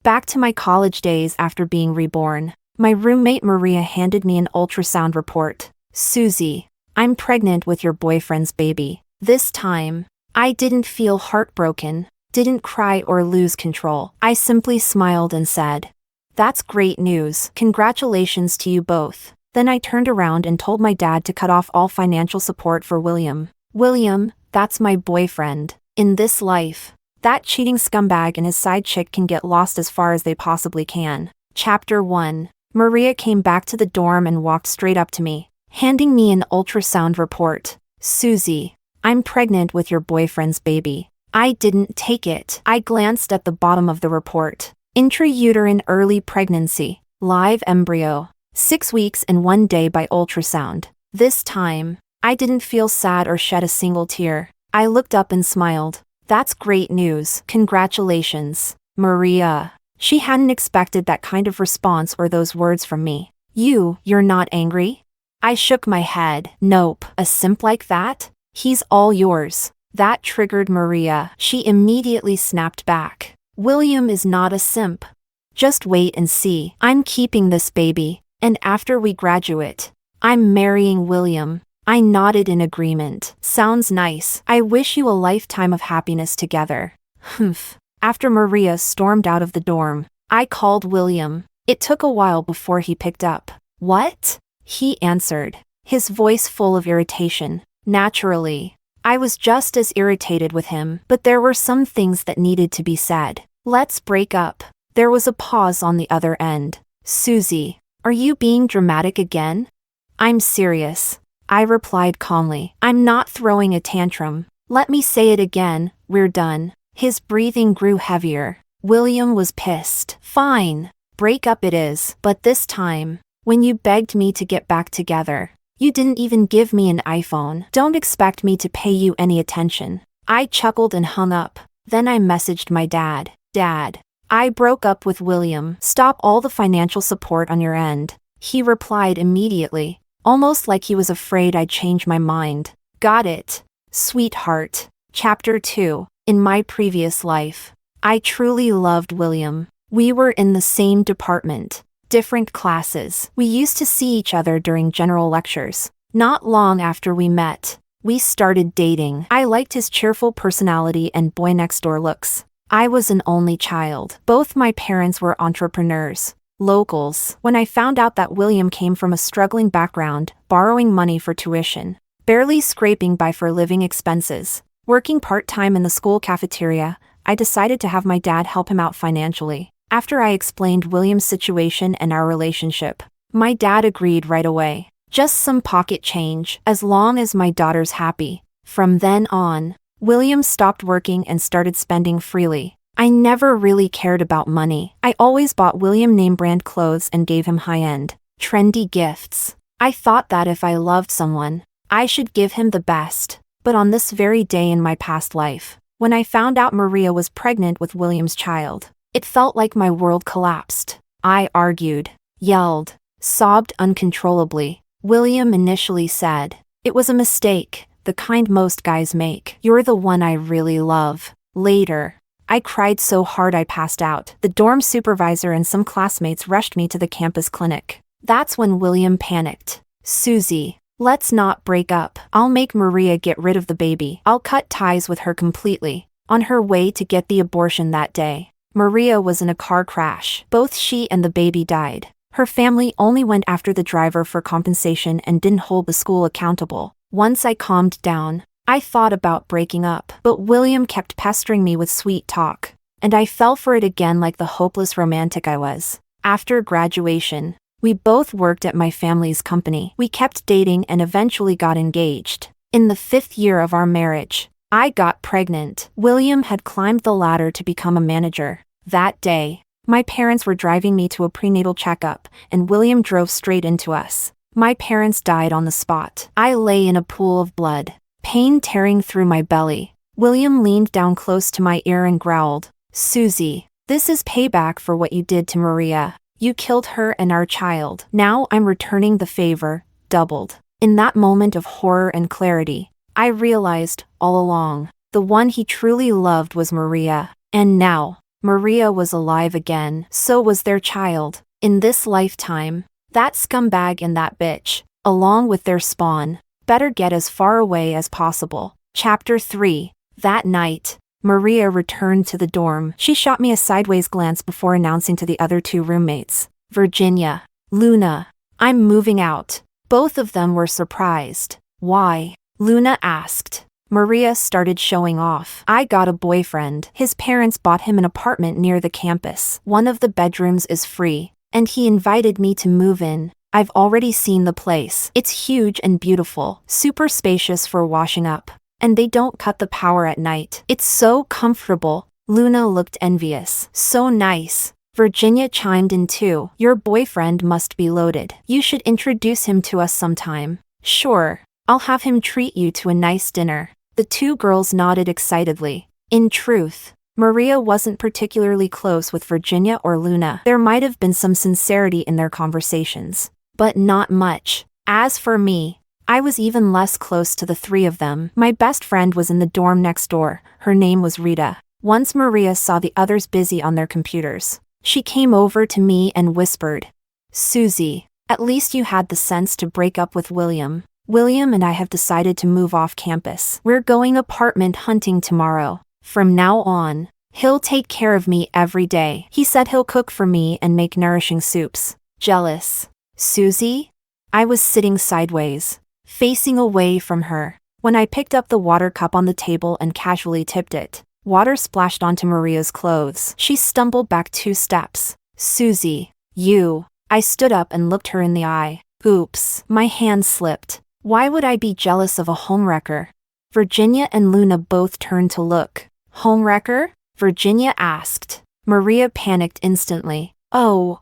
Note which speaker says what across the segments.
Speaker 1: Back to my college days after being reborn. My roommate Maria handed me an ultrasound report. Susie, I'm pregnant with your boyfriend's baby. This time, I didn't feel heartbroken, didn't cry or lose control. I simply smiled and said, "That's great news. Congratulations to you both." Then I turned around and told my dad to cut off all financial support for William. William, that's my boyfriend. In this life, that cheating scumbag and his side chick can get lost as far as they possibly can. Chapter 1. Maria came back to the dorm and walked straight up to me, handing me an ultrasound report. "Susie, I'm pregnant with your boyfriend's baby." I didn't take it. I glanced at the bottom of the report. Intrauterine early pregnancy. Live embryo. 6 weeks and 1 day by ultrasound. This time, I didn't feel sad or shed a single tear. I looked up and smiled. "That's great news. Congratulations, Maria." She hadn't expected that kind of response or those words from me. You're not angry?" I shook my head. "Nope. A simp like that? He's all yours." That triggered Maria. She immediately snapped back. "William is not a simp. Just wait and see. I'm keeping this baby, and after we graduate, I'm marrying William." I nodded in agreement. "Sounds nice. I wish you a lifetime of happiness together." Humph. After Maria stormed out of the dorm, I called William. It took a while before he picked up. "What?" he answered, his voice full of irritation. Naturally, I was just as irritated with him, but there were some things that needed to be said. "Let's break up." There was a pause on the other end. "Susie, are you being dramatic again?" "I'm serious," I replied calmly. "I'm not throwing a tantrum. Let me say it again, we're done." His breathing grew heavier. William was pissed. "Fine. Break up it is. But this time, when you begged me to get back together, you didn't even give me an iPhone. Don't expect me to pay you any attention." I chuckled and hung up. Then I messaged my dad. "Dad, I broke up with William. Stop all the financial support on your end." He replied immediately, almost like he was afraid I'd change my mind. "Got it, sweetheart." Chapter 2. In my previous life, I truly loved William. We were in the same department, different classes. We used to see each other during general lectures. Not long after we met, we started dating. I liked his cheerful personality and boy-next-door looks. I was an only child. Both my parents were entrepreneurs. Locals. When I found out that William came from a struggling background, borrowing money for tuition, barely scraping by for living expenses, working part-time in the school cafeteria, I decided to have my dad help him out financially. After I explained William's situation and our relationship, my dad agreed right away. Just some pocket change, as long as my daughter's happy. From then on, William stopped working and started spending freely. I never really cared about money. I always bought William name-brand clothes and gave him high-end, trendy gifts. I thought that if I loved someone, I should give him the best. But on this very day in my past life, when I found out Maria was pregnant with William's child, it felt like my world collapsed. I argued, yelled, sobbed uncontrollably. William initially said, "It was a mistake, the kind most guys make. You're the one I really love." Later, I cried so hard I passed out. The dorm supervisor and some classmates rushed me to the campus clinic. That's when William panicked. "Susie, let's not break up. I'll make Maria get rid of the baby. I'll cut ties with her completely." On her way to get the abortion that day, Maria was in a car crash. Both she and the baby died. Her family only went after the driver for compensation and didn't hold the school accountable. Once I calmed down, I thought about breaking up, but William kept pestering me with sweet talk, and I fell for it again like the hopeless romantic I was. After graduation, we both worked at my family's company. We kept dating and eventually got engaged. In the 5th year of our marriage, I got pregnant. William had climbed the ladder to become a manager. That day, my parents were driving me to a prenatal checkup, and William drove straight into us. My parents died on the spot. I lay in a pool of blood, pain tearing through my belly. William leaned down close to my ear and growled, "Susie, this is payback for what you did to Maria. You killed her and our child. Now I'm returning the favor, doubled." In that moment of horror and clarity, I realized, all along, the one he truly loved was Maria. And now, Maria was alive again, so was their child. In this lifetime, that scumbag and that bitch, along with their spawn, better get as far away as possible. Chapter 3. That night, Maria returned to the dorm. She shot me a sideways glance before announcing to the other two roommates, Virginia, Luna, I'm moving out. Both of them were surprised. Why? Luna asked. Maria started showing off. I got a boyfriend. His parents bought him an apartment near the campus. One of the bedrooms is free, and he invited me to move in. I've already seen the place. It's huge and beautiful, super spacious for washing up. And they don't cut the power at night. It's so comfortable. Luna looked envious. So nice. Virginia chimed in too. Your boyfriend must be loaded. You should introduce him to us sometime. Sure. I'll have him treat you to a nice dinner. The two girls nodded excitedly. In truth, Maria wasn't particularly close with Virginia or Luna. There might have been some sincerity in their conversations, but not much. As for me, I was even less close to the three of them. My best friend was in the dorm next door. Her name was Rita. Once Maria saw the others busy on their computers, she came over to me and whispered, Susie, at least you had the sense to break up with William. William and I have decided to move off campus. We're going apartment hunting tomorrow. From now on, he'll take care of me every day. He said he'll cook for me and make nourishing soups. Jealous. Susie? I was sitting sideways, facing away from her, when I picked up the water cup on the table and casually tipped it. Water splashed onto Maria's clothes. She stumbled back 2 steps. Susie, you. I stood up and looked her in the eye. Oops, my hand slipped. Why would I be jealous of a homewrecker? Virginia and Luna both turned to look. Homewrecker? Virginia asked. Maria panicked instantly. Oh,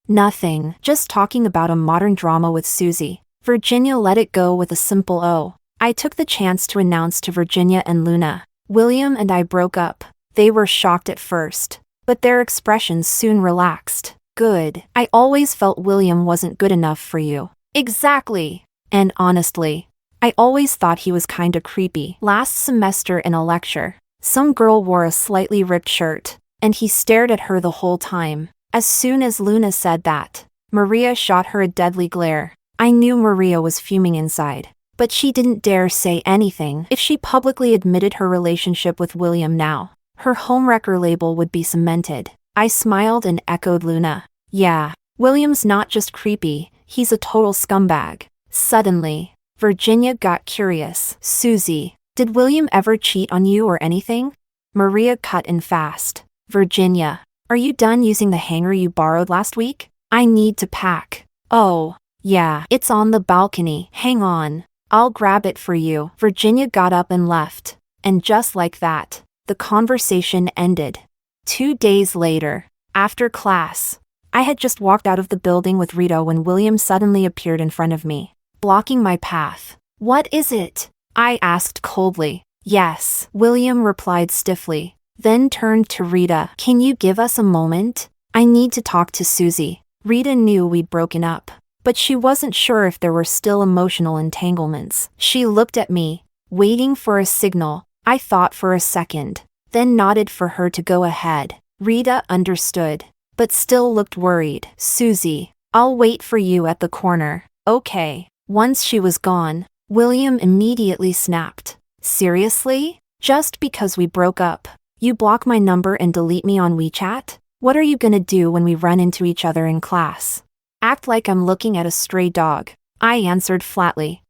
Speaker 1: nothing. Just talking about a modern drama with Susie. Virginia let it go with a simple oh. I took the chance to announce to Virginia and Luna, William and I broke up. They were shocked at first, but their expressions soon relaxed. Good. I always felt William wasn't good enough for you. Exactly. And honestly, I always thought he was kinda creepy. Last semester in a lecture, some girl wore a slightly ripped shirt, and he stared at her the whole time. As soon as Luna said that, Maria shot her a deadly glare. I knew Maria was fuming inside, but she didn't dare say anything. If she publicly admitted her relationship with William now, her homewrecker label would be cemented. I smiled and echoed Luna. Yeah, William's not just creepy, he's a total scumbag. Suddenly, Virginia got curious. Susie, did William ever cheat on you or anything? Maria cut in fast. Virginia, are you done using the hanger you borrowed last week? I need to pack. Oh, yeah, it's on the balcony. Hang on. I'll grab it for you. Virginia got up and left. And just like that, the conversation ended. 2 days later, after class, I had just walked out of the building with Rita when William suddenly appeared in front of me, blocking my path. What is it? I asked coldly. Yes, William replied stiffly, then turned to Rita. Can you give us a moment? I need to talk to Susie. Rita knew we'd broken up, but she wasn't sure if there were still emotional entanglements. She looked at me, waiting for a signal. I thought for a second, then nodded for her to go ahead. Rita understood, but still looked worried. Susie, I'll wait for you at the corner. Okay. Once she was gone, William immediately snapped. Seriously? Just because we broke up, you block my number and delete me on WeChat? What are you gonna do when we run into each other in class? Act like I'm looking at a stray dog. I answered flatly.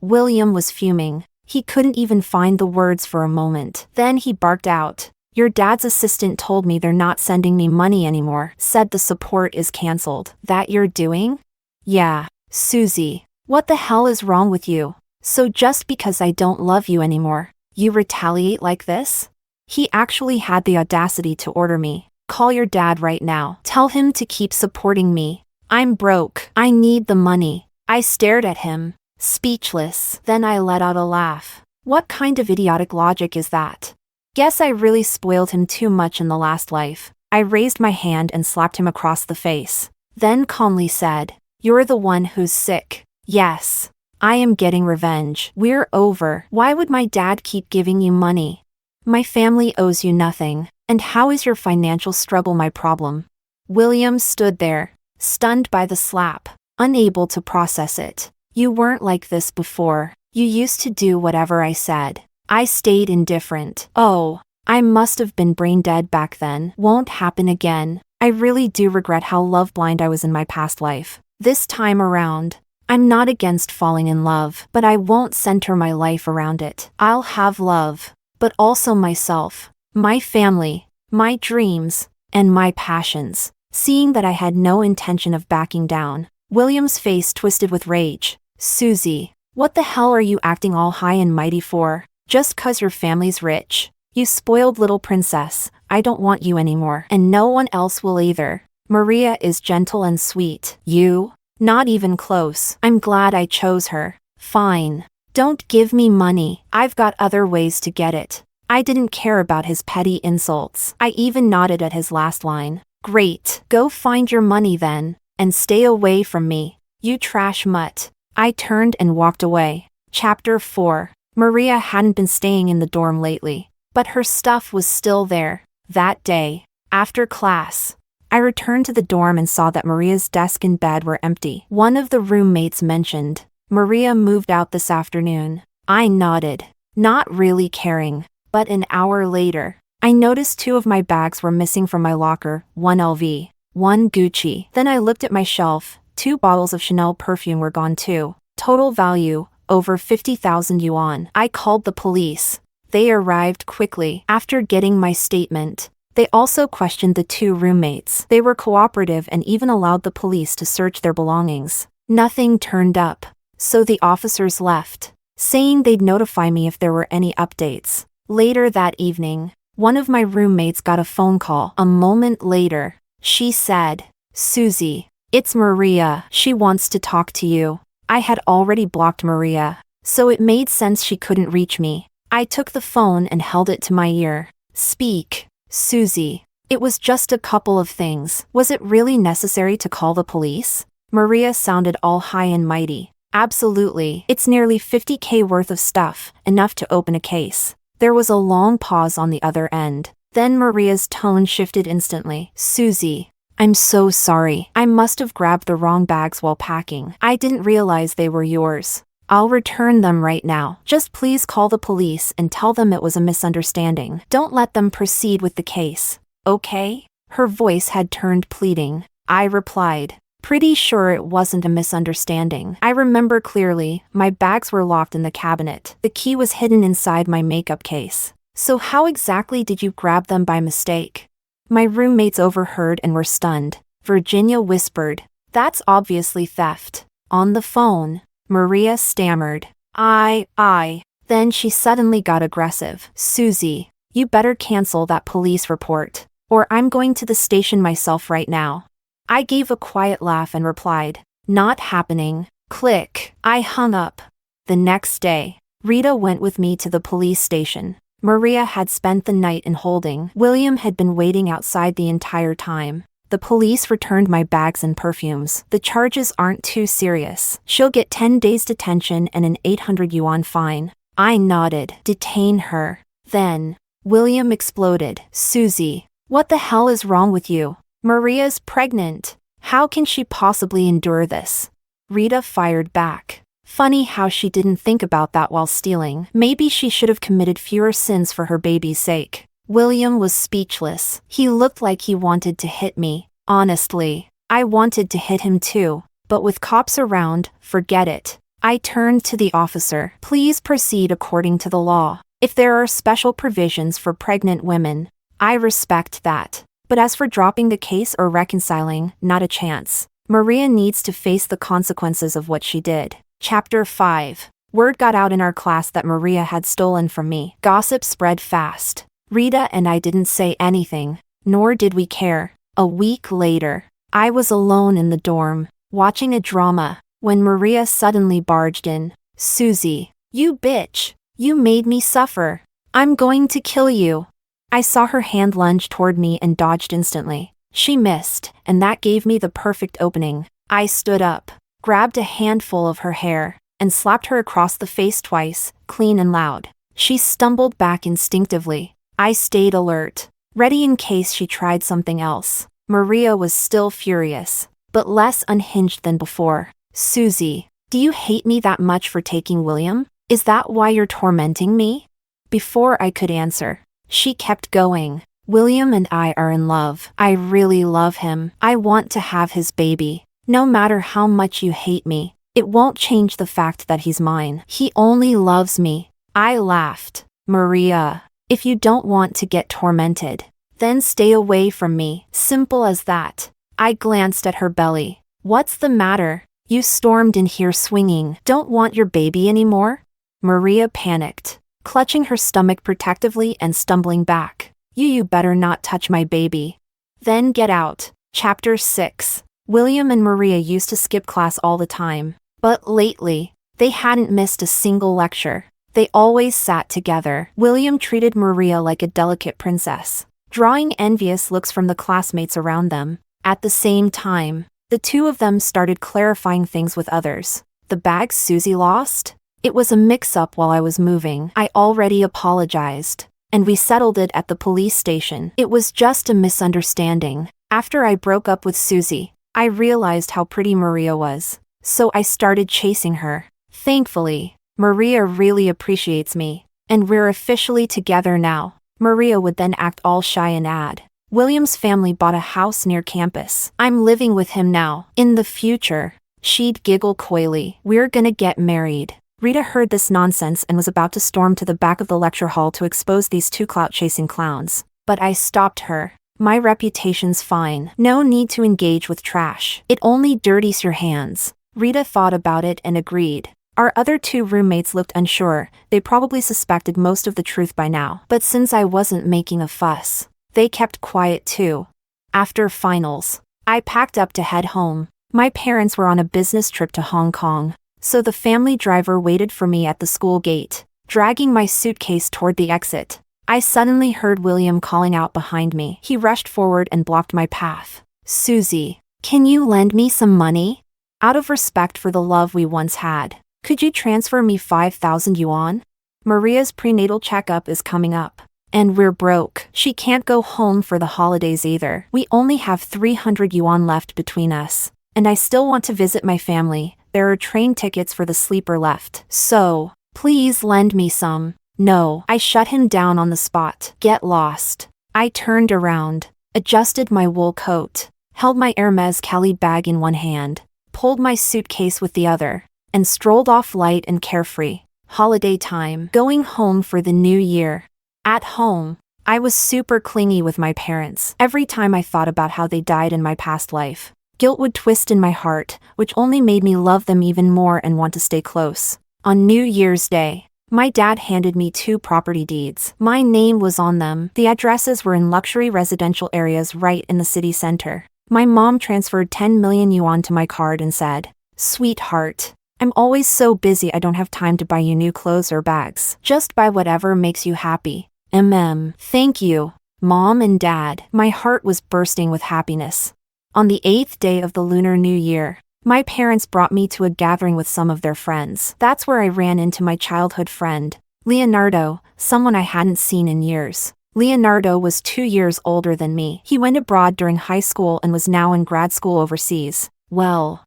Speaker 1: William was fuming. He couldn't even find the words for a moment. Then he barked out. Your dad's assistant told me they're not sending me money anymore. Said the support is canceled. That you're doing? Yeah. Susie, what the hell is wrong with you? So just because I don't love you anymore, you retaliate like this? He actually had the audacity to order me. Call your dad right now. Tell him to keep supporting me. I'm broke. I need the money. I stared at him, speechless. Then I let out a laugh. What kind of idiotic logic is that? Guess I really spoiled him too much in the last life. I raised my hand and slapped him across the face. Then calmly said, You're the one who's sick. Yes. I am getting revenge. We're over. Why would my dad keep giving you money? My family owes you nothing. And how is your financial struggle my problem? William stood there, stunned by the slap, unable to process it. You weren't like this before. You used to do whatever I said. I stayed indifferent. Oh, I must have been brain dead back then. Won't happen again. I really do regret how love-blind I was in my past life. This time around, I'm not against falling in love, but I won't center my life around it. I'll have love, but also myself, my family, my dreams, and my passions. Seeing that I had no intention of backing down, William's face twisted with rage. Susie, what the hell are you acting all high and mighty for? Just 'cause your family's rich? You spoiled little princess, I don't want you anymore, and no one else will either. Maria is gentle and sweet. You? Not even close. I'm glad I chose her. Fine. Don't give me money. I've got other ways to get it. I didn't care about his petty insults. I even nodded at his last line. Great. Go find your money then, and stay away from me, you trash mutt. I turned and walked away. Chapter 4. Maria hadn't been staying in the dorm lately, but her stuff was still there. That day, after class, I returned to the dorm and saw that Maria's desk and bed were empty. One of the roommates mentioned, Maria moved out this afternoon. I nodded, not really caring, but an hour later, I noticed 2 of my bags were missing from my locker, 1 LV, 1 Gucci. Then I looked at my shelf, 2 bottles of Chanel perfume were gone too. Total value, over 50,000 yuan. I called the police. They arrived quickly. After getting my statement, they also questioned the 2 roommates. They were cooperative and even allowed the police to search their belongings. Nothing turned up, so the officers left, saying they'd notify me if there were any updates. Later that evening, one of my roommates got a phone call. A moment later, she said, Susie, it's Maria. She wants to talk to you. I had already blocked Maria, so it made sense she couldn't reach me. I took the phone and held it to my ear. Speak, Susie. It was just a couple of things. Was it really necessary to call the police? Maria sounded all high and mighty. Absolutely. It's nearly 50K worth of stuff, enough to open a case. There was a long pause on the other end. Then Maria's tone shifted instantly. Susie, I'm so sorry. I must have grabbed the wrong bags while packing. I didn't realize they were yours. I'll return them right now. Just please call the police and tell them it was a misunderstanding. Don't let them proceed with the case. Okay? Her voice had turned pleading. I replied, pretty sure it wasn't a misunderstanding. I remember clearly, my bags were locked in the cabinet. The key was hidden inside my makeup case. So how exactly did you grab them by mistake? My roommates overheard and were stunned. Virginia whispered, that's obviously theft. On the phone, Maria stammered, Then she suddenly got aggressive. Susie, you better cancel that police report, or I'm going to the station myself right now. I gave a quiet laugh and replied, not happening. Click. I hung up. The next day, Rita went with me to the police station. Maria had spent the night in holding. William had been waiting outside the entire time. The police returned my bags and perfumes. The charges aren't too serious. She'll get 10 days detention and an 800 yuan fine. I nodded. Detain her. Then, William exploded. Susie, what the hell is wrong with you? Maria's pregnant. How can she possibly endure this? Rita fired back. Funny how she didn't think about that while stealing. Maybe she should have committed fewer sins for her baby's sake. William was speechless. He looked like he wanted to hit me. Honestly, I wanted to hit him too, but with cops around, forget it. I turned to the officer. Please proceed according to the law. If there are special provisions for pregnant women, I respect that. But as for dropping the case or reconciling, not a chance. Maria needs to face the consequences of what she did. Chapter 5. Word got out in our class that Maria had stolen from me. Gossip spread fast. Rita and I didn't say anything, nor did we care. A week later, I was alone in the dorm, watching a drama, when Maria suddenly barged in. Susie, you bitch. You made me suffer. I'm going to kill you. I saw her hand lunge toward me and dodged instantly. She missed, and that gave me the perfect opening. I stood up, grabbed a handful of her hair, and slapped her across the face twice, clean and loud. She stumbled back instinctively. I stayed alert. ready in case she tried something else. Maria was still furious, but less unhinged than before. Susie, do you hate me that much for taking William? Is that why you're tormenting me? Before I could answer, she kept going. William and I are in love. I really love him. I want to have his baby. No matter how much you hate me, it won't change the fact that he's mine. He only loves me. I laughed. Maria, if you don't want to get tormented, then stay away from me. Simple as that. I glanced at her belly. What's the matter? You stormed in here swinging. Don't want your baby anymore? Maria panicked, clutching her stomach protectively and stumbling back. You better not touch my baby. Then get out. Chapter 6. William and Maria used to skip class all the time, but lately, they hadn't missed a single lecture. They always sat together. William treated Maria like a delicate princess, drawing envious looks from the classmates around them. At the same time, the two of them started clarifying things with others. The bag Susie lost? It was a mix-up while I was moving. I already apologized, and we settled it at the police station. It was just a misunderstanding. After I broke up with Susie, I realized how pretty Maria was, so I started chasing her. Thankfully, Maria really appreciates me, and we're officially together now. Maria would then act all shy and add, William's family bought a house near campus. I'm living with him now. In the future, she'd giggle coyly. We're gonna get married. Rita heard this nonsense and was about to storm to the back of the lecture hall to expose these two clout-chasing clowns. But I stopped her. My reputation's fine. No need to engage with trash. It only dirties your hands. Rita thought about it and agreed. Our other two roommates looked unsure. They probably suspected most of the truth by now. But since I wasn't making a fuss, they kept quiet too. After finals, I packed up to head home. My parents were on a business trip to Hong Kong, so the family driver waited for me at the school gate, dragging my suitcase toward the exit. I suddenly heard William calling out behind me. He rushed forward and blocked my path. Susie, can you lend me some money? Out of respect for the love we once had, could you transfer me 5,000 yuan? Maria's prenatal checkup is coming up, and we're broke. She can't go home for the holidays either. We only have 300 yuan left between us, and I still want to visit my family. There are train tickets for the sleeper left, so please lend me some. No, I shut him down on the spot. Get lost. I turned around, adjusted my wool coat, held my Hermes Cali bag in one hand, pulled my suitcase with the other, and strolled off light and carefree. Holiday time. Going home for the new year. At home, I was super clingy with my parents. Every time I thought about how they died in my past life, guilt would twist in my heart, which only made me love them even more and want to stay close. On New Year's Day, my dad handed me 2 property deeds. My name was on them. The addresses were in luxury residential areas right in the city center. My mom transferred 10 million yuan to my card and said, "Sweetheart, I'm always so busy I don't have time to buy you new clothes or bags. Just buy whatever makes you happy. Thank you, Mom and Dad." My heart was bursting with happiness. On the 8th day of the Lunar New Year, my parents brought me to a gathering with some of their friends. That's where I ran into my childhood friend, Leonardo, someone I hadn't seen in years. Leonardo was 2 years older than me. He went abroad during high school and was now in grad school overseas. Well,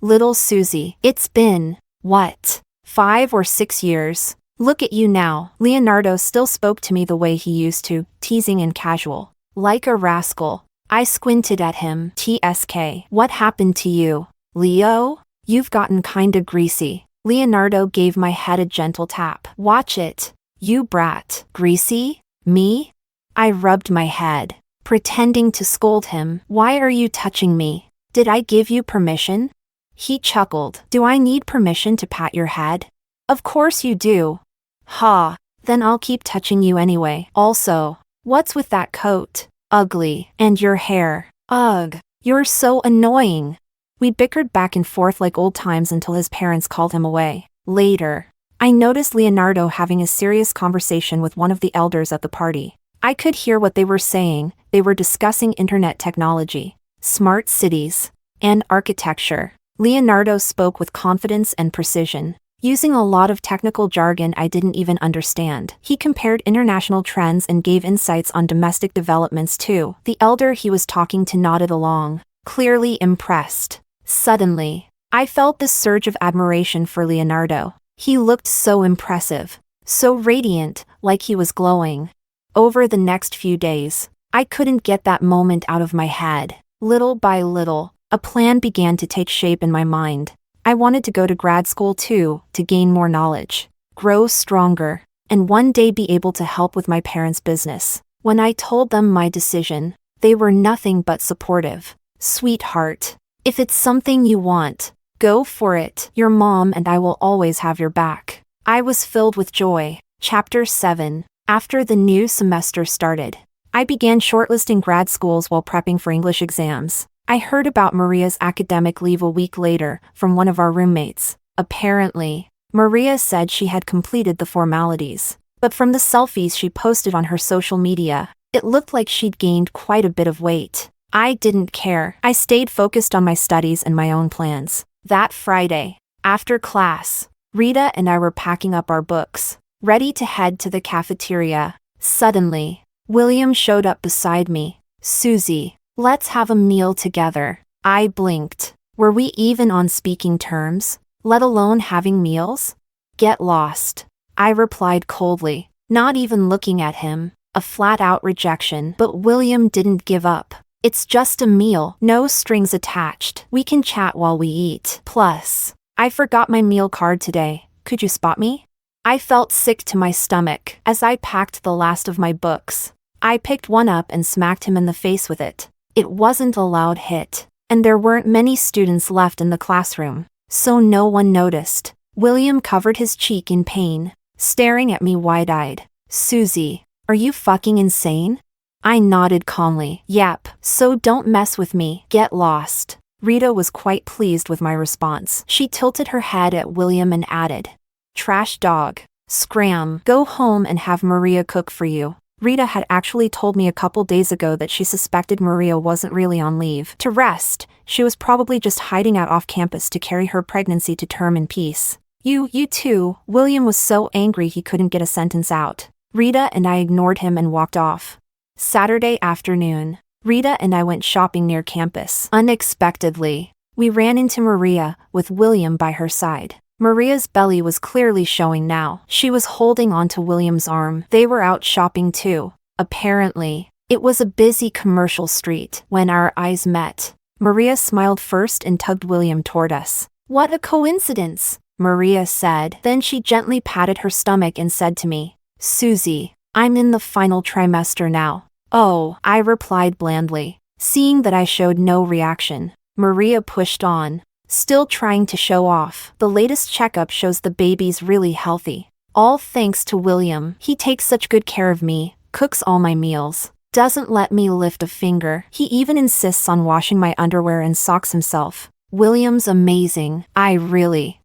Speaker 1: little Susie, it's been, what, 5 or 6 years? Look at you now. Leonardo still spoke to me the way he used to, teasing and casual. Like a rascal. I squinted at him. TSK. What happened to you, Leo? You've gotten kinda greasy. Leonardo gave my head a gentle tap. Watch it, you brat. Greasy? Me? I rubbed my head, pretending to scold him. Why are you touching me? Did I give you permission? He chuckled. Do I need permission to pat your head? Of course you do. Ha, then I'll keep touching you anyway. Also, what's with that coat? Ugly. And your hair. Ugh, you're so annoying. We bickered back and forth like old times until his parents called him away. Later, I noticed Leonardo having a serious conversation with one of the elders at the party. I could hear what they were saying. They were discussing internet technology, smart cities, and architecture. Leonardo spoke with confidence and precision. using a lot of technical jargon I didn't even understand. He compared international trends and gave insights on domestic developments too. The elder he was talking to nodded along, clearly impressed. Suddenly, I felt this surge of admiration for Leonardo. He looked so impressive, so radiant, like he was glowing. Over the next few days, I couldn't get that moment out of my head. Little by little, a plan began to take shape in my mind. I wanted to go to grad school too, to gain more knowledge, grow stronger, and one day be able to help with my parents' business. When I told them my decision, they were nothing but supportive. Sweetheart, if it's something you want, go for it. Your mom and I will always have your back. I was filled with joy. Chapter 7. After the new semester started, I began shortlisting grad schools while prepping for English exams. I heard about Maria's academic leave a week later from one of our roommates. Apparently, Maria said she had completed the formalities, but from the selfies she posted on her social media, it looked like she'd gained quite a bit of weight. I didn't care. I stayed focused on my studies and my own plans. That Friday, after class, Rita and I were packing up our books, ready to head to the cafeteria. Suddenly, William showed up beside me. Susie, let's have a meal together. I blinked. Were we even on speaking terms, let alone having meals? Get lost, I replied coldly, not even looking at him. A flat-out rejection. But William didn't give up. It's just a meal, no strings attached. We can chat while we eat. Plus, I forgot my meal card today. Could you spot me? I felt sick to my stomach as I packed the last of my books. I picked one up and smacked him in the face with it. It wasn't a loud hit, and there weren't many students left in the classroom, so no one noticed. William covered his cheek in pain, staring at me wide-eyed. Susie, are you fucking insane? I nodded calmly. Yep, so don't mess with me. Get lost. Rita was quite pleased with my response. She tilted her head at William and added, trash dog. Scram. Go home and have Maria cook for you. Rita had actually told me a couple days ago that she suspected Maria wasn't really on leave to rest. She was probably just hiding out off campus to carry her pregnancy to term in peace. You too. William was so angry he couldn't get a sentence out. Rita and I ignored him and walked off. Saturday afternoon, Rita and I went shopping near campus. Unexpectedly, we ran into Maria, with William by her side. Maria's belly was clearly showing now. She was holding onto William's arm. They were out shopping too. Apparently, it was a busy commercial street. When our eyes met, Maria smiled first and tugged William toward us. What a coincidence, Maria said. Then she gently patted her stomach and said to me, Susie, I'm in the final trimester now. Oh, I replied blandly. Seeing that I showed no reaction, Maria pushed on, still trying to show off. The latest checkup shows the baby's really healthy. All thanks to William. He takes such good care of me, cooks all my meals, doesn't let me lift a finger. He even insists on washing my underwear and socks himself. William's amazing. I really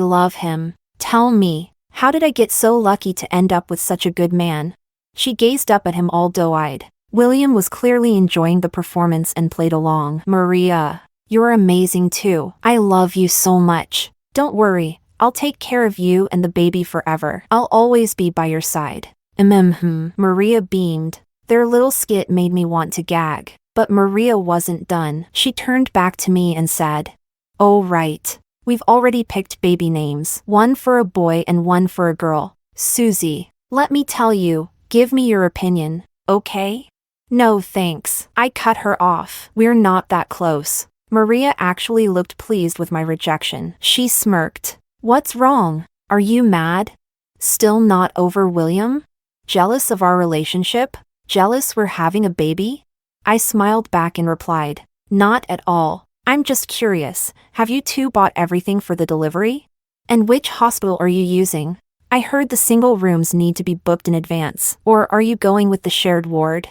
Speaker 1: love him. Tell me, how did I get so lucky to end up with such a good man? She gazed up at him all doe-eyed. William was clearly enjoying the performance and played along. Maria, you're amazing too. I love you so much. Don't worry, I'll take care of you and the baby forever. I'll always be by your side. Maria beamed. Their little skit made me want to gag. But Maria wasn't done. She turned back to me and said, Oh right. We've already picked baby names. One for a boy and one for a girl. Susie, let me tell you, give me your opinion, okay? No thanks. I cut her off. We're not that close. Maria actually looked pleased with my rejection. She smirked. What's wrong? Are you mad? Still not over William? Jealous of our relationship? Jealous we're having a baby? I smiled back and replied, Not at all. I'm just curious, have you two bought everything for the delivery? And which hospital are you using? I heard the single rooms need to be booked in advance. Or are you going with the shared ward?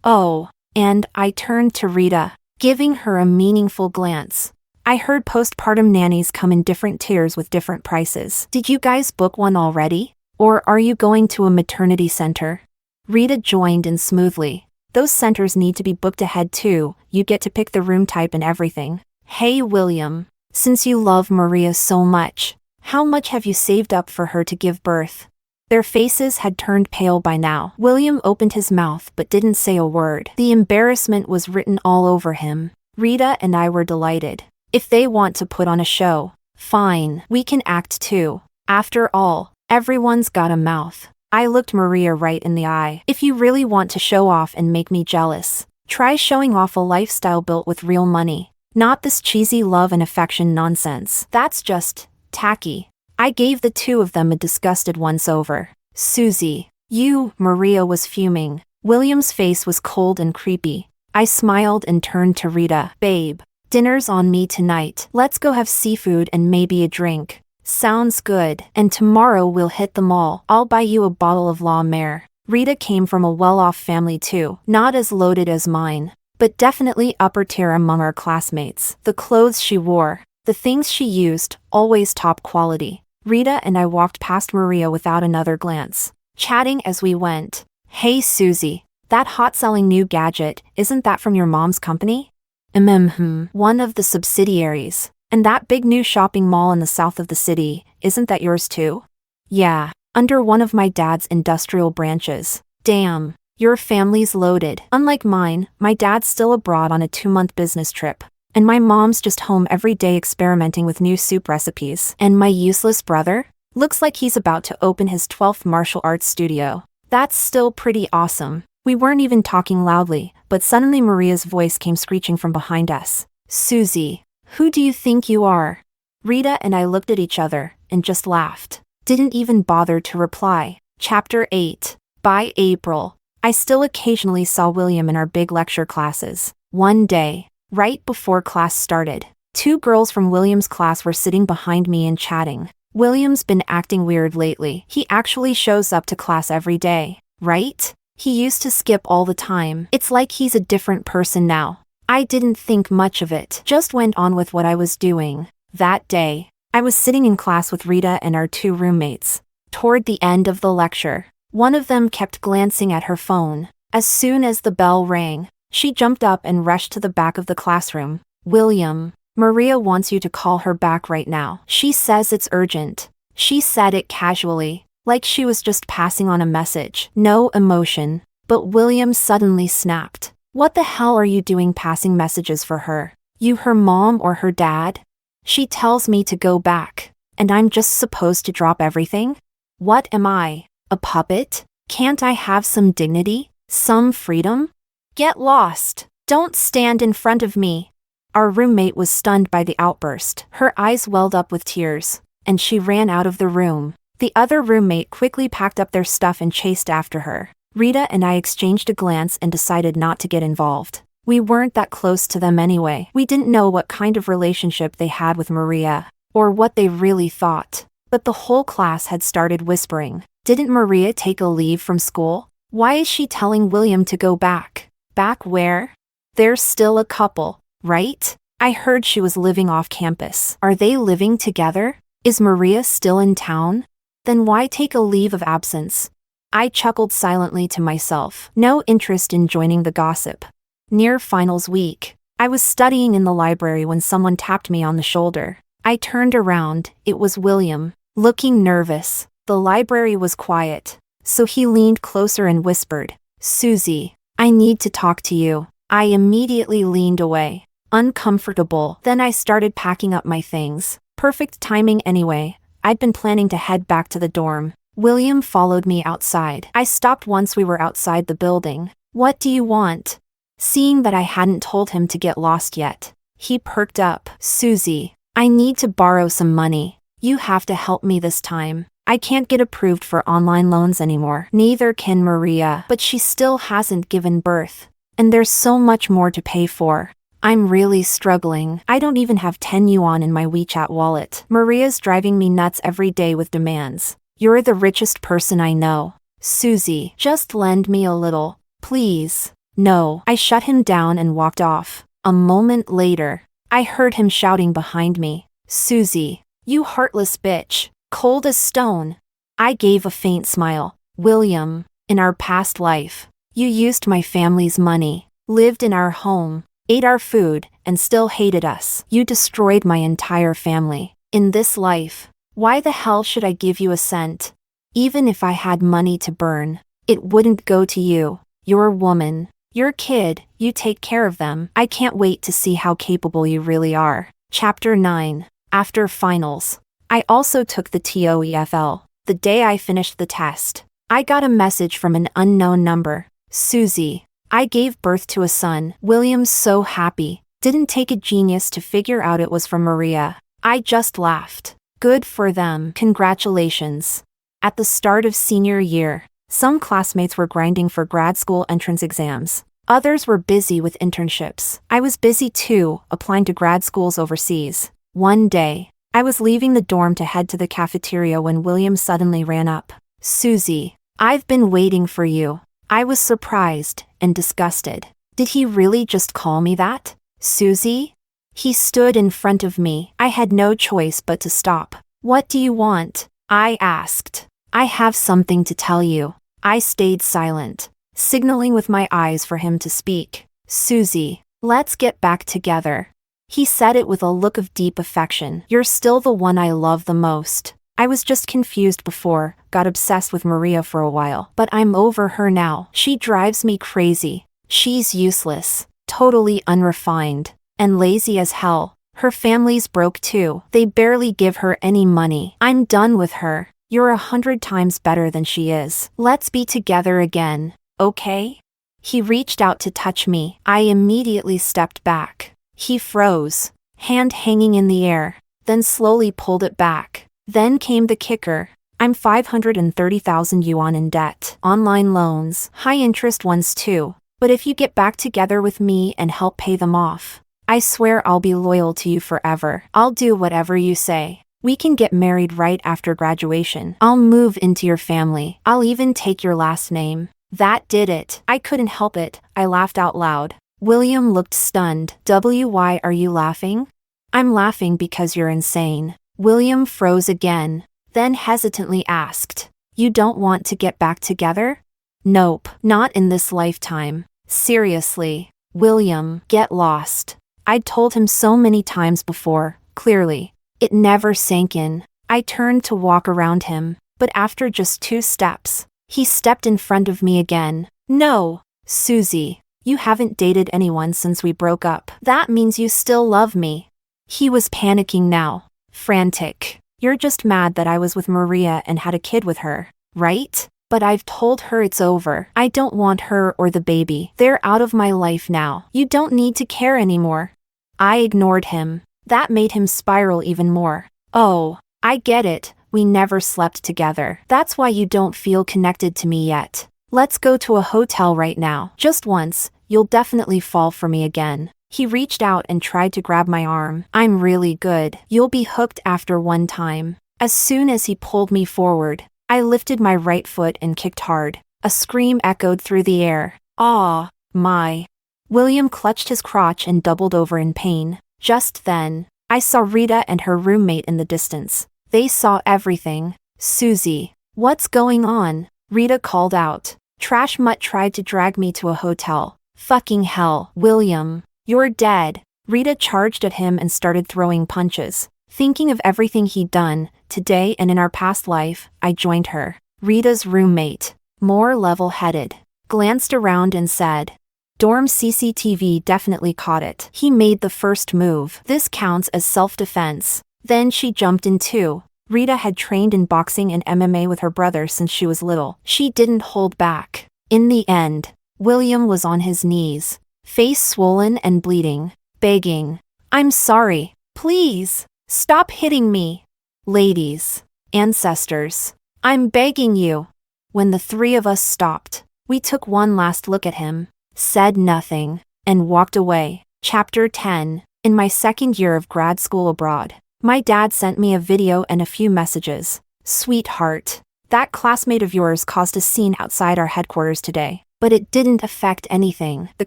Speaker 1: Oh, and I turned to Rita, giving her a meaningful glance. I heard postpartum nannies come in different tiers with different prices. Did you guys book one already? Or are you going to a maternity center? Rita joined in smoothly. Those centers need to be booked ahead too. You get to pick the room type and everything. Hey William, since you love Maria so much, How much have you saved up for her to give birth? Their faces had turned pale by now. William opened his mouth but didn't say a word. The embarrassment was written all over him. Rita and I were delighted. If they want to put on a show, fine, we can act too. After all, everyone's got a mouth. I looked Maria right in the eye. If you really want to show off and make me jealous, try showing off a lifestyle built with real money. Not this cheesy love and affection nonsense. That's just tacky. I gave the two of them a disgusted once-over. Susie. You, Maria was fuming. William's face was cold and creepy. I smiled and turned to Rita. Babe, dinner's on me tonight. Let's go have seafood and maybe a drink. Sounds good. And tomorrow we'll hit the mall. I'll buy you a bottle of La Mer. Rita came from a well-off family too. Not as loaded as mine, but definitely upper tier among our classmates. The clothes she wore, the things she used, always top quality. Rita and I walked past Maria without another glance, chatting as we went. Hey Susie, that hot-selling new gadget, isn't that from your mom's company? One of the subsidiaries. And that big new shopping mall in the south of the city, isn't that yours too? Yeah, under one of my dad's industrial branches. Damn, your family's loaded. Unlike mine, my dad's still abroad on a 2-month business trip. And my mom's just home every day experimenting with new soup recipes. And my useless brother? Looks like he's about to open his 12th martial arts studio. That's still pretty awesome. We weren't even talking loudly, but suddenly Maria's voice came screeching from behind us. Susie, who do you think you are? Rita and I looked at each other and just laughed. Didn't even bother to reply. Chapter 8. By April, I still occasionally saw William in our big lecture classes. One day, right before class started, 2 girls from William's class were sitting behind me and chatting. William's been acting weird lately. He actually shows up to class every day, right? He used to skip all the time. It's like he's a different person now. I didn't think much of it, just went on with what I was doing. That day, I was sitting in class with Rita and our 2 roommates. Toward the end of the lecture, one of them kept glancing at her phone. As soon as the bell rang, she jumped up and rushed to the back of the classroom. William, Maria wants you to call her back right now. She says it's urgent. She said it casually, like she was just passing on a message. No emotion. But William suddenly snapped. What the hell are you doing passing messages for her? You her mom or her dad? She tells me to go back, and I'm just supposed to drop everything? What am I, a puppet? Can't I have some dignity? Some freedom? Get lost. Don't stand in front of me. Our roommate was stunned by the outburst. Her eyes welled up with tears, and she ran out of the room. The other roommate quickly packed up their stuff and chased after her. Rita and I exchanged a glance and decided not to get involved. We weren't that close to them anyway. We didn't know what kind of relationship they had with Maria, or what they really thought. But the whole class had started whispering. Didn't Maria take a leave from school? Why is she telling William to go back? Back where? They're still a couple, right? I heard she was living off campus. Are they living together? Is Maria still in town? Then why take a leave of absence? I chuckled silently to myself. No interest in joining the gossip. Near finals week, I was studying in the library when someone tapped me on the shoulder. I turned around. It was William, looking nervous. The library was quiet, so he leaned closer and whispered, Susie, I need to talk to you. I immediately leaned away, uncomfortable. Then I started packing up my things. Perfect timing anyway. I'd been planning to head back to the dorm. William followed me outside. I stopped once we were outside the building. What do you want? Seeing that I hadn't told him to get lost yet, he perked up. Susie, I need to borrow some money. You have to help me this time. I can't get approved for online loans anymore. Neither can Maria, but she still hasn't given birth. And there's so much more to pay for. I'm really struggling. I don't even have 10 yuan in my WeChat wallet. Maria's driving me nuts every day with demands. You're the richest person I know. Susie, just lend me a little, please. No. I shut him down and walked off. A moment later, I heard him shouting behind me. Susie, you heartless bitch. Cold as stone. I gave a faint smile. William, in our past life, you used my family's money, lived in our home, ate our food, and still hated us. You destroyed my entire family. In this life, Why the hell should I give you a cent? Even if I had money to burn, it wouldn't go to you. You're a woman. Your kid, you take care of them. I can't wait to see how capable you really are. Chapter 9. After finals. I also took the TOEFL. The day I finished the test, I got a message from an unknown number. Susie. I gave birth to a son. William's so happy. Didn't take a genius to figure out it was from Maria. I just laughed. Good for them. Congratulations. At the start of senior year, some classmates were grinding for grad school entrance exams. Others were busy with internships. I was busy too, applying to grad schools overseas. One day, I was leaving the dorm to head to the cafeteria when William suddenly ran up. Susie, I've been waiting for you. I was surprised and disgusted. Did he really just call me that? Susie? He stood in front of me. I had no choice but to stop. What do you want? I asked. I have something to tell you. I stayed silent, signaling with my eyes for him to speak. Susie, let's get back together. He said it with a look of deep affection. You're still the one I love the most. I was just confused before, got obsessed with Maria for a while, but I'm over her now. She drives me crazy. She's useless, totally unrefined, and lazy as hell. Her family's broke too. They barely give her any money. I'm done with her. You're 100 times better than she is. Let's be together again, okay? He reached out to touch me. I immediately stepped back. He froze, hand hanging in the air, then slowly pulled it back. Then came the kicker. I'm 530,000 yuan in debt. Online loans, high interest ones too. But if you get back together with me and help pay them off, I swear I'll be loyal to you forever. I'll do whatever you say. We can get married right after graduation. I'll move into your family. I'll even take your last name. That did it. I couldn't help it. I laughed out loud. William looked stunned. Why are you laughing? I'm laughing because you're insane. William froze again, then hesitantly asked, You don't want to get back together? Nope, not in this lifetime. Seriously, William, get lost. I'd told him so many times before, clearly. It never sank in. I turned to walk around him, but after just 2 steps, he stepped in front of me again. No, Susie, you haven't dated anyone since we broke up. That means you still love me. He was panicking now, frantic. You're just mad that I was with Maria and had a kid with her, right? But I've told her it's over. I don't want her or the baby. They're out of my life now. You don't need to care anymore. I ignored him. That made him spiral even more. Oh, I get it. We never slept together. That's why you don't feel connected to me yet. Let's go to a hotel right now. Just once, you'll definitely fall for me again. He reached out and tried to grab my arm. I'm really good. You'll be hooked after one time. As soon as he pulled me forward, I lifted my right foot and kicked hard. A scream echoed through the air. Ah, my. William clutched his crotch and doubled over in pain. Just then, I saw Rita and her roommate in the distance. They saw everything. Susie, what's going on? Rita called out. Trash Mutt tried to drag me to a hotel. Fucking hell. William, you're dead. Rita charged at him and started throwing punches. Thinking of everything he'd done, today and in our past life, I joined her. Rita's roommate, more level-headed, glanced around and said, Dorm CCTV definitely caught it. He made the first move. This counts as self-defense. Then she jumped in too. Rita had trained in boxing and MMA with her brother since she was little. She didn't hold back. In the end, William was on his knees, face swollen and bleeding, begging, I'm sorry. Please, stop hitting me. Ladies, ancestors, I'm begging you. When the 3 of us stopped, we took one last look at him, said nothing, and walked away. Chapter 10. In my second year of grad school abroad, my dad sent me a video and a few messages. Sweetheart, that classmate of yours caused a scene outside our headquarters today, but it didn't affect anything. The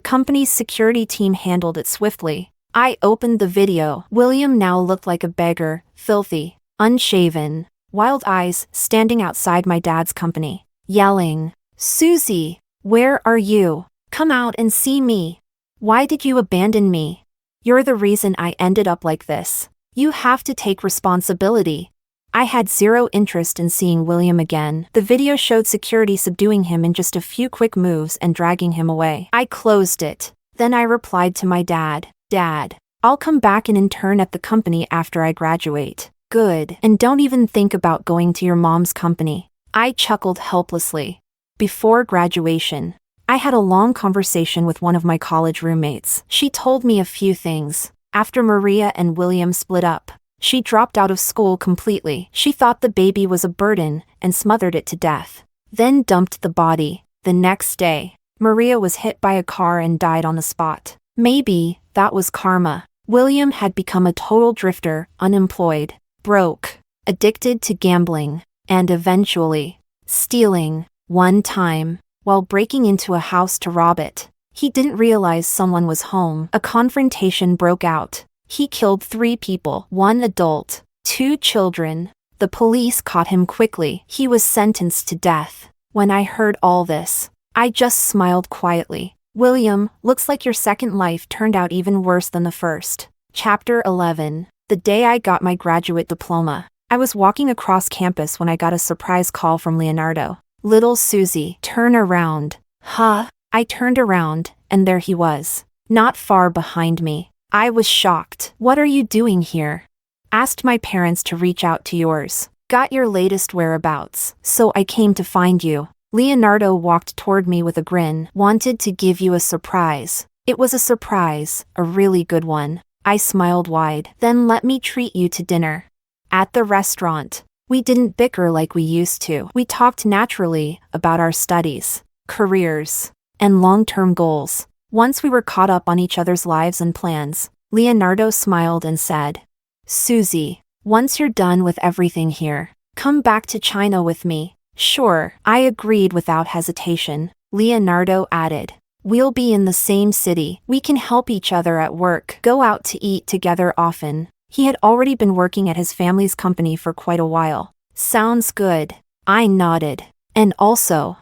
Speaker 1: company's security team handled it swiftly. I opened the video. William now looked like a beggar, filthy, unshaven, wild eyes standing outside my dad's company, yelling, Susie, where are you? Come out and see me. Why did you abandon me? You're the reason I ended up like this. You have to take responsibility. I had zero interest in seeing William again. The video showed security subduing him in just a few quick moves and dragging him away. I closed it. Then I replied to my dad, "Dad, I'll come back and intern at the company after I graduate." "Good. And don't even think about going to your mom's company." I chuckled helplessly. Before graduation, I had a long conversation with one of my college roommates. She told me a few things. After Maria and William split up, she dropped out of school completely. She thought the baby was a burden and smothered it to death, then dumped the body. The next day, Maria was hit by a car and died on the spot. Maybe that was karma. William had become a total drifter, unemployed, broke, addicted to gambling, and eventually stealing. One time, while breaking into a house to rob it, he didn't realize someone was home. A confrontation broke out. He killed 3 people, 1 adult, 2 children. The police caught him quickly. He was sentenced to death. When I heard all this, I just smiled quietly. William, looks like your second life turned out even worse than the first. Chapter 11. The day I got my graduate diploma, I was walking across campus when I got a surprise call from Leonardo. "Little Susie, turn around." Huh? I turned around, and there he was, not far behind me. I was shocked. "What are you doing here?" "Asked my parents to reach out to yours. Got your latest whereabouts, so I came to find you." Leonardo walked toward me with a grin. "Wanted to give you a surprise." It was a surprise, a really good one. I smiled wide. "Then let me treat you to dinner." At the restaurant, we didn't bicker like we used to. We talked naturally about our studies, careers, and long-term goals. Once we were caught up on each other's lives and plans, Leonardo smiled and said, "Susie, once you're done with everything here, come back to China with me." "Sure," I agreed without hesitation. Leonardo added, "We'll be in the same city. We can help each other at work, go out to eat together often." He had already been working at his family's company for quite a while. "Sounds good." I nodded. "And also,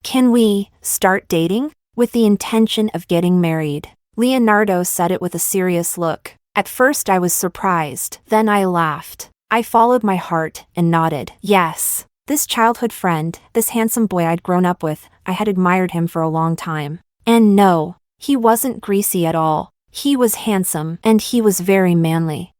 Speaker 1: can we start dating?" "With the intention of getting married." Leonardo said it with a serious look. At first I was surprised, then I laughed. I followed my heart and nodded. Yes. This childhood friend, this handsome boy I'd grown up with, I had admired him for a long time. And no, he wasn't greasy at all. He was handsome, and he was very manly.